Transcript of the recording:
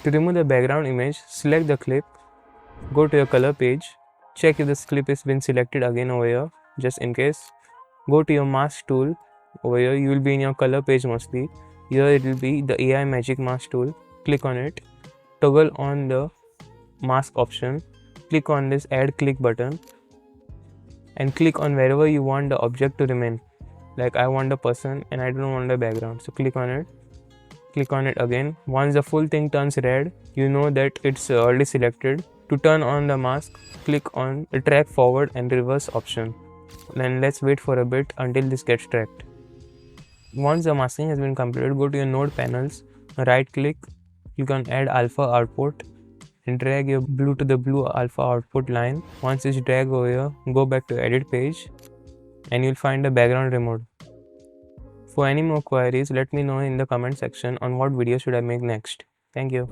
To remove the background image, select the clip, go to your color page, check if this clip has been selected again over here, just in case. Go to your mask tool. Over here you will be in your color page mostly. Here it will be the AI magic mask tool. Click on it, toggle on the mask option, click on this add click button and click on wherever you want the object to remain. Like I want the person and I don't want the background, so click on it. Click on it again. Once the full thing turns red, you know that it's already selected. To turn on the mask, click on the track forward and reverse option. Then let's wait for a bit until this gets tracked. Once the masking has been completed, go to your node panels, right click, you can add alpha output and drag your blue to the blue alpha output line. Once it's dragged over here, go back to edit page and you'll find the background removed. For any more queries, let me know in the comment section on what video should I make next. Thank you.